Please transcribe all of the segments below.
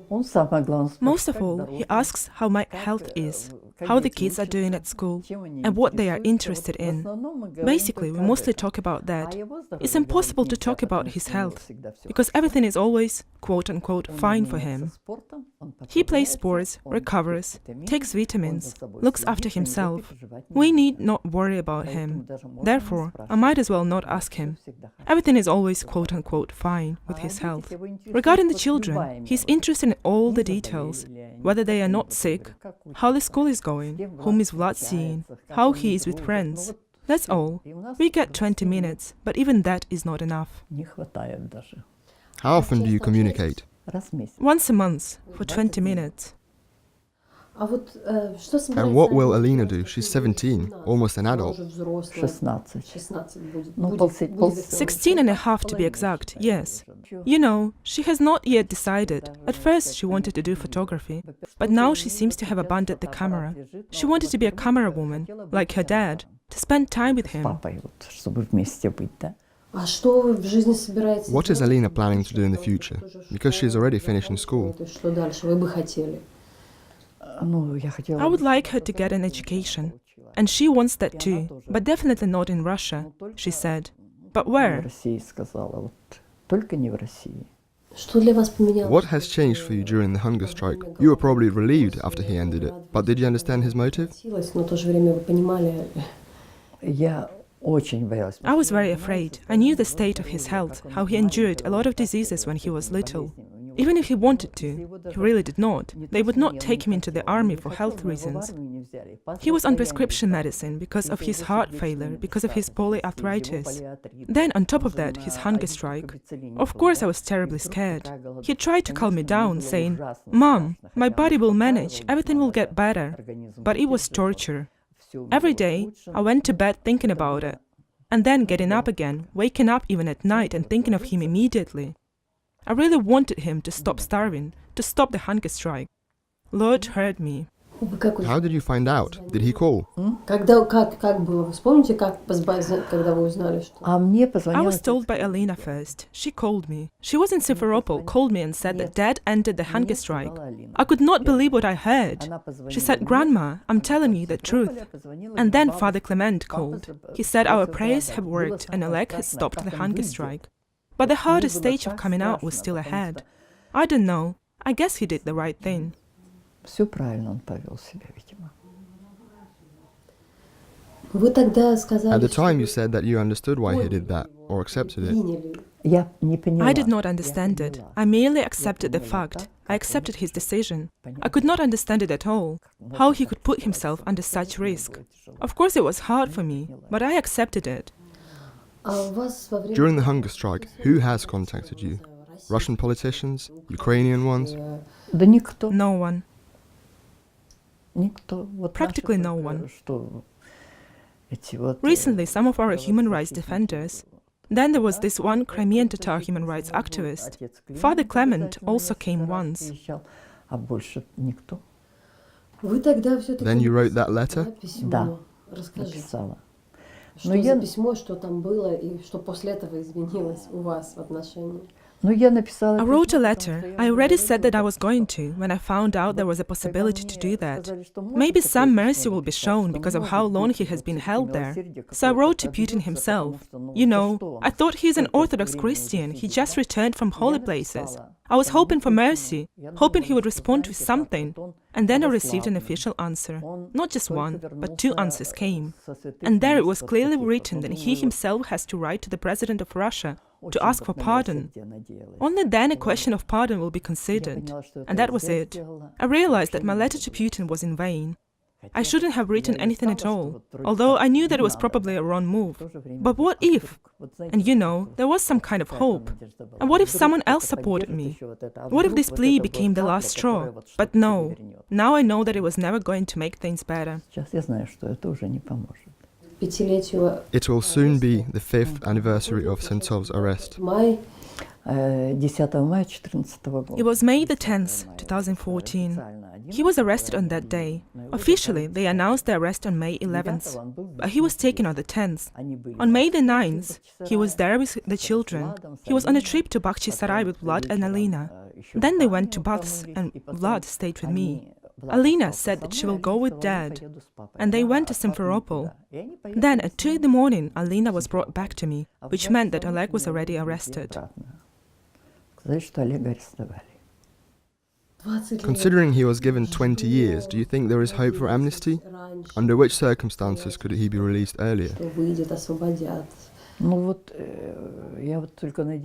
Most of all, he asks how my health is, how the kids are doing at school, and what they are interested in. Basically, we mostly talk about that. It's impossible to talk about his health, because everything is always, quote-unquote, fine for him. He plays sports, recovers, takes vitamins, looks after himself. We need not worry about him. Therefore, I might as well not ask him. Everything is always, quote-unquote, fine with his health. Regarding the children, he's interested in all the details, whether they are not sick, how the school is going, whom is Vlad seeing, how he is with friends. That's all. We get 20 minutes, but even that is not enough. How often do you communicate? Once a month, for 20 minutes. And what will Alina do? She's 17, almost an adult. 16 and a half to be exact, yes. You know, she has not yet decided. At first she wanted to do photography, but now she seems to have abandoned the camera. She wanted to be a camera woman, like her dad, to spend time with him. What is Alina planning to do in the future? Because she's already finishing school. I would like her to get an education. And she wants that too, but definitely not in Russia, she said. But where? What has changed for you during the hunger strike? You were probably relieved after he ended it, but did you understand his motive? I was very afraid. I knew the state of his health, how he endured a lot of diseases when he was little. Even if he wanted to, he really did not. They would not take him into the army for health reasons. He was on prescription medicine because of his heart failure, because of his polyarthritis. Then, on top of that, his hunger strike. Of course, I was terribly scared. He tried to calm me down, saying, "Mom, my body will manage, everything will get better." But it was torture. Every day, I went to bed thinking about it, and then getting up again, waking up even at night and thinking of him immediately. I really wanted him to stop starving, to stop the hunger strike. Lord heard me. How did you find out? Did he call? I was told by Alina first. She called me. She was in Simferopol, called me and said that Dad ended the hunger strike. I could not believe what I heard. She said, "Grandma, I'm telling you the truth." And then Father Clement called. He said our prayers have worked and Oleg has stopped the hunger strike. But the hardest stage of coming out was still ahead. I don't know. I guess he did the right thing. At the time you said that you understood why he did that, or accepted it. I did not understand it. I merely accepted the fact. I accepted his decision. I could not understand it at all. How he could put himself under such risk. Of course it was hard for me, but I accepted it. During the hunger strike, who has contacted you? Russian politicians? Ukrainian ones? No one. Practically no one. Recently, some of our human rights defenders. Then there was this one Crimean Tatar human rights activist. Father Clement also came once. Then you wrote that letter? I wrote a letter. I already said that I was going to, when I found out there was a possibility to do that. Maybe some mercy will be shown because of how long he has been held there. So I wrote to Putin himself. You know, I thought he's an Orthodox Christian. He just returned from holy places. I was hoping for mercy, hoping he would respond with something. And then I received an official answer. Not just one, but 2 answers came. And there it was clearly written that he himself has to write to the President of Russia to ask for pardon. Only then a question of pardon will be considered. And that was it. I realized that my letter to Putin was in vain. I shouldn't have written anything at all, although I knew that it was probably a wrong move. But what if? And you know, there was some kind of hope. And what if someone else supported me? What if this plea became the last straw? But no, now I know that it was never going to make things better. It will soon be the 5th anniversary of Sentsov's arrest. It was May the 10th, 2014. He was arrested on that day. Officially, they announced the arrest on May 11th, but he was taken on the 10th. On May the 9th, he was there with the children. He was on a trip to Bakhchisarai with Vlad and Alina. Then they went to baths and Vlad stayed with me. Alina said that she will go with Dad, and they went to Simferopol. Then at 2 in the morning, Alina was brought back to me, which meant that Oleg was already arrested. Considering he was given 20 years, do you think there is hope for amnesty? Under which circumstances could he be released earlier?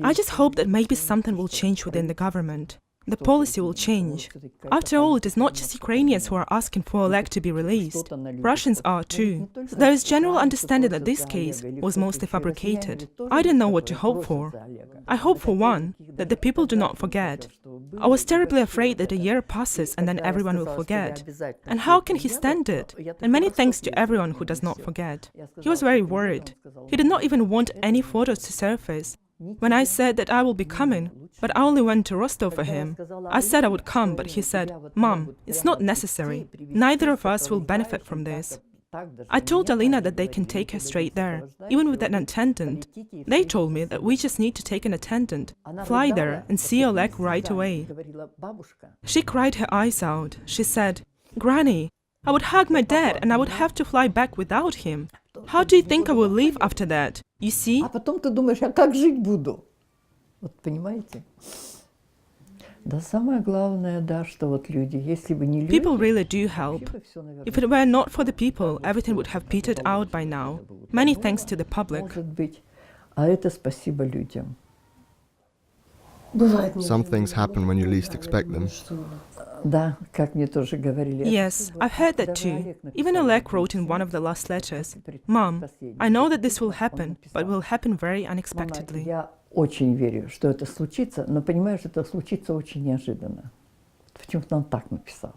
I just hope that maybe something will change within the government. The policy will change. After all, it is not just Ukrainians who are asking for Oleg to be released. Russians are too. So there is general understanding that this case was mostly fabricated. I don't know what to hope for. I hope for one, that the people do not forget. I was terribly afraid that a year passes and then everyone will forget. And how can he stand it? And many thanks to everyone who does not forget. He was very worried. He did not even want any photos to surface. When I said that I will be coming, but I only went to Rostov for him, I said I would come, but he said, "Mom, it's not necessary. Neither of us will benefit from this." I told Alina that they can take her straight there, even with an attendant. They told me that we just need to take an attendant, fly there, and see Oleg right away. She cried her eyes out. She said, "Granny, I would hug my dad and I would have to fly back without him. How do you think I will live after that? You see?" People really do help. If it were not for the people, everything would have petered out by now. Many thanks to the public. Some things happen when you least expect them. Yes, I've heard that too. Even Oleg wrote in one of the last letters, "Mom, I know that this will happen, but will happen very unexpectedly." Очень верю, что это случится, но понимаю, что это случится очень неожиданно. Почему-то он так написал.